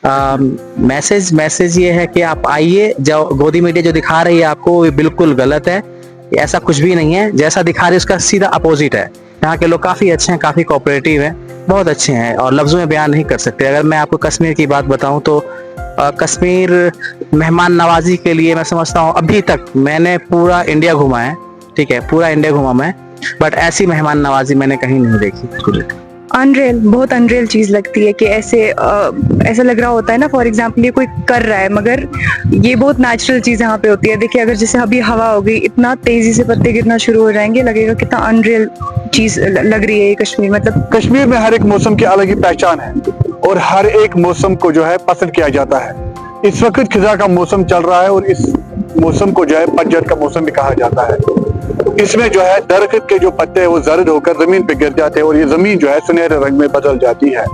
Message ये है कि आप आइए, जो गोदी मीडिया जो दिखा रही है आपको वो बिल्कुल गलत है। ऐसा कुछ भी नहीं है, जैसा दिखा रही है उसका सीधा अपोजिट है। यहाँ के लोग काफी अच्छे हैं, काफी कोऑपरेटिव हैं, बहुत अच्छे हैं और लफ्जों में बयान नहीं कर सकते। अगर मैं आपको कश्मीर की बात बताऊं तो कश्मीर मेहमान नवाजी के लिए मैं समझता हूँ अभी तक मैंने पूरा इंडिया घुमा है, ठीक है, पूरा इंडिया घुमा मैं, बट ऐसी मेहमान नवाजी मैंने कहीं नहीं देखी। अनरियल, बहुत अनरियल चीज लगती है कि ऐसा लग रहा होता है ना, फॉर एग्जाम्पल ये कोई कर रहा है मगर ये बहुत नेचुरल चीज यहाँ पे होती है। देखिए अगर जैसे अभी हवा हो गई, इतना तेजी से पत्ते गिरना शुरू हो जाएंगे, लगेगा कितना अनरियल चीज लग रही है ये कश्मीर। मतलब कश्मीर में हर एक मौसम की अलग ही पहचान है और हर एक मौसम को जो है पसंद किया जाता है। इस वक्त खिजा का मौसम चल रहा है और इस मौसम को जो है पतझड़ का मौसम भी कहा जाता है। इसमें जो है दरख्त के जो पत्ते हैं वो जर्द होकर जमीन पे गिर जाते हैं और ये जमीन जो है सुनहरे रंग में बदल जाती है।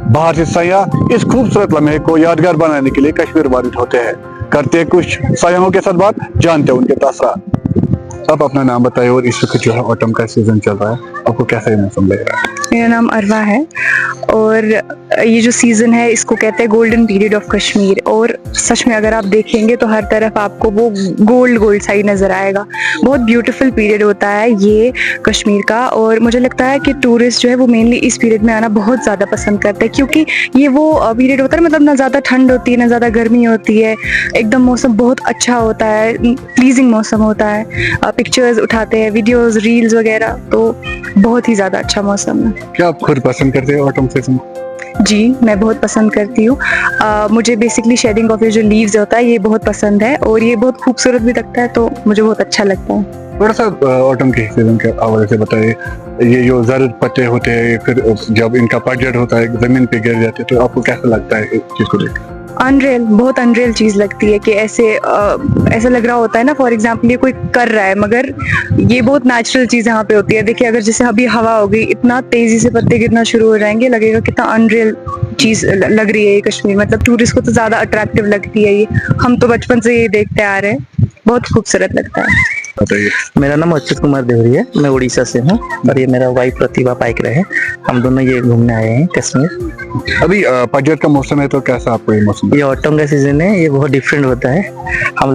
बाहर से सयाह इस खूबसूरत लम्हे को यादगार बनाने के लिए कश्मीर वारिद होते हैं। करते हैं कुछ सयाहों के साथ बात, जानते हैं उनके तासरात। आप अपना नाम बताइए और इस वक्त जो है ऑटम का सीजन चल रहा है, आपको कैसा ये मौसम लग रहा है? मेरा नाम अरवा है और ये जो सीजन है इसको कहते हैं गोल्डन पीरियड ऑफ कश्मीर। और सच में अगर आप देखेंगे तो हर तरफ आपको वो गोल्ड सा ही नजर आएगा। बहुत ब्यूटीफुल पीरियड होता है ये कश्मीर का और मुझे लगता है कि टूरिस्ट जो है वो मेनली इस पीरियड में आना बहुत ज़्यादा पसंद करते हैं, क्योंकि ये वो पीरियड होता है, मतलब ना ज़्यादा ठंड होती है ना ज़्यादा गर्मी होती है, एकदम मौसम बहुत अच्छा होता है, प्लीजिंग मौसम होता है। पिक्चर्स उठाते हैं, वीडियोस, रील्स वगैरह, तो बहुत ही ज़्यादा अच्छा मौसम है। क्या आप खुद पसंद करते हैं ऑटम सीजन? जी, मैं बहुत पसंद करती हूँ। मुझे बेसिकली शेडिंग ऑफ ये जो लीव्स होता है ये बहुत पसंद है और ये बहुत खूबसूरत भी लगता है, तो मुझे बहुत अच्छा लगता है। थोड़ा सा ऑटम के सीजन के हवाले से बताइए, ये जो जर्द पत्ते होते हैं फिर जब इनका पतझड़ होता है जमीन पे गिर जाते हैं, तो आपको कैसा लगता है इस चीज को लेकर? अनरियल, बहुत अनरियल चीज लगती है कि ऐसा लग रहा होता है ना, फॉर एग्जाम्पल ये कोई कर रहा है मगर ये बहुत नेचुरल चीज यहाँ पे होती है। देखिए अगर जैसे अभी हवा हो गई, इतना तेजी से पत्ते गिरना शुरू हो जाएंगे, लगेगा कितना अनरियल चीज लग रही है ये कश्मीर। मतलब टूरिस्ट को तो ज्यादा अट्रैक्टिव लगती है ये, हम तो बचपन से ये देखते आ रहे हैं, बहुत खूबसूरत लगता है। मेरा नाम अच्युत कुमार देवरी है, मैं उड़ीसा से हूँ और ये मेरा वाइफ प्रतिभा पाइक रहे। हम दोनों ये घूमने आए हैं कश्मीर। अभी पतझड़ का मौसम है, तो कैसा आपको ये मौसम? ये ऑटम का सीजन है, ये बहुत डिफरेंट होता है। हम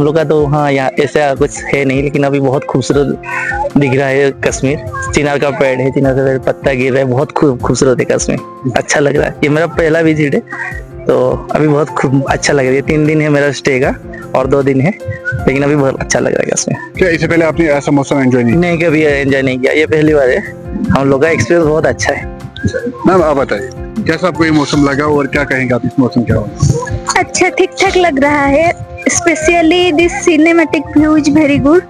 लोग का तो हाँ यहाँ ऐसा कुछ है नहीं, लेकिन अभी बहुत खूबसूरत दिख रहा है कश्मीर। चिनार का पेड़ है, चिनार का पेड़ पत्ता गिर रहा है, बहुत खूबसूरत है कश्मीर, अच्छा लग रहा है। ये मेरा पहला विजिट है तो अभी बहुत खूब अच्छा लग रहा है। 3 दिन है मेरा स्टे का और 2 दिन है, लेकिन अभी बहुत अच्छा लग रहा है इसमें। क्या इससे पहले आपने ऐसा मौसम एंजॉय नहीं? कभी एंजॉय नहीं किया, ये पहली बार है। हम लोग का एक्सपीरियंस बहुत अच्छा है। मैम आप बताइए कैसा आपको ये मौसम लगा और क्या कहेंगे आप इस मौसम के हवाले? अच्छा, ठीक ठाक लग रहा है, specially this cinematic view is very good,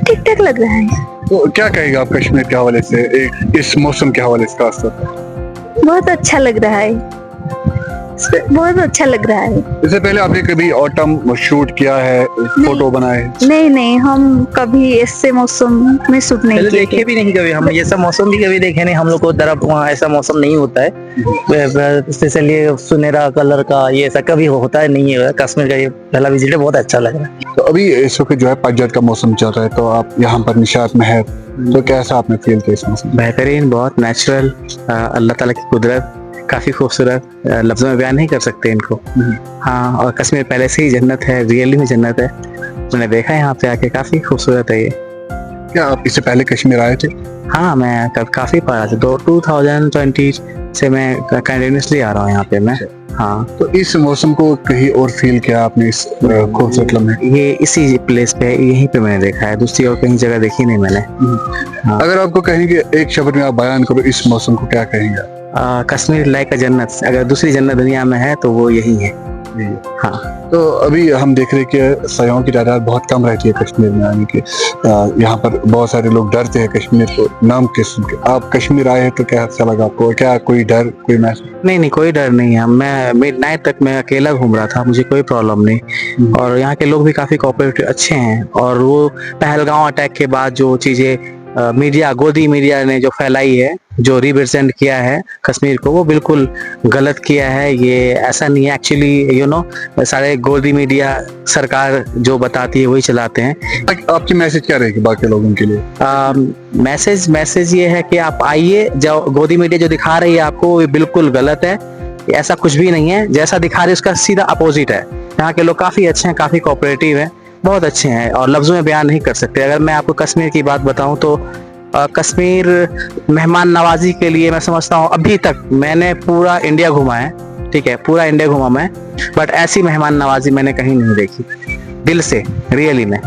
ठीक ठाक लग रहा है। तो क्या कहेंगे आप कश्मीर के हवाले से, इस मौसम के हवाले से खासतौर? बहुत अच्छा लग रहा है, बहुत अच्छा लग रहा है। इससे पहले आपने कभी ऑटम शूट किया है, फोटो बनाए? नहीं, हम कभी ऐसे मौसम में शूट नहीं किए, देखे भी नहीं कभी। हम ऐसा मौसम भी कभी देखे नहीं। हम लोग को तरफ वहाँ ऐसा मौसम नहीं होता है, स्पेशली सुनहरा कलर का ये ऐसा कभी होता है नहीं है। कश्मीर का ये पहला विजिट है, बहुत अच्छा लग रहा है। तो अभी इस वक्त जो है पतझड़ का मौसम चल रहा है, तो आप यहाँ पर निशात में है, तो कैसा आपने फील किया इस मौसम? बेहतरीन, बहुत नेचुरल, अल्लाह ताला की कुदरत, काफी खूबसूरत, लफ्जों में बयान नहीं कर सकते इनको। हाँ, और कश्मीर पहले से ही जन्नत है, रियली में जन्नत है। मैंने देखा है यहाँ पे आके, काफी खूबसूरत है ये। क्या आप इससे पहले कश्मीर आए थे? हाँ, मैं काफी बार आया था। 2020 से मैं कंटिन्यूसली आ रहा हूँ यहाँ पे मैं। हाँ, तो इस मौसम को कहीं और फील किया आपने इस खूबसूरत लम्हे? ये इसी प्लेस पे, यहीं पे मैंने देखा है, दूसरी और कहीं जगह देखी नहीं मैंने। हाँ। अगर आपको कहेंगे एक शब्द में आप बयान करो इस मौसम को, क्या कहेंगे? कश्मीर लाइक अ जन्नत। अगर दूसरी जन्नत दुनिया में है तो वो यही है। हाँ, तो अभी हम देख रहे हैं कि सयाहों की तादाद बहुत कम रहती है कश्मीर में आने की। यहाँ पर बहुत सारे लोग डरते हैं कश्मीर को नाम के सुन के। आप कश्मीर आए हैं तो क्या अच्छा लगा आपको? क्या कोई डर, कोई महसूस? नहीं, कोई डर नहीं है। मैं मिडनाइट तक मैं अकेला घूम रहा था, मुझे कोई प्रॉब्लम नहीं। और यहाँ के लोग भी काफी कोऑपरेटिव अच्छे हैं। और वो पहलगांव अटैक के बाद जो चीजें मीडिया, गोदी मीडिया ने जो फैलाई है, जो रिप्रेजेंट किया है कश्मीर को, वो बिल्कुल गलत किया है। ये ऐसा नहीं है एक्चुअली, सारे गोदी मीडिया सरकार जो बताती है वही चलाते हैं। आपकी मैसेज क्या रहेगी बाकी लोगों के लिए? मैसेज ये है कि आप आइए, जो गोदी मीडिया जो दिखा रही है आपको वो बिल्कुल गलत है। ऐसा कुछ भी नहीं है, जैसा दिखा रहे उसका सीधा अपोजिट है। यहाँ के लोग काफ़ी अच्छे हैं, काफ़ी कोऑपरेटिव हैं, बहुत अच्छे हैं और लफ्ज़ों में बयान नहीं कर सकते। अगर मैं आपको कश्मीर की बात बताऊं तो कश्मीर मेहमान नवाजी के लिए मैं समझता हूँ अभी तक मैंने पूरा इंडिया घुमा है, ठीक है, पूरा इंडिया घुमा मैं, बट ऐसी मेहमान नवाजी मैंने कहीं नहीं देखी, दिल से, रियली में।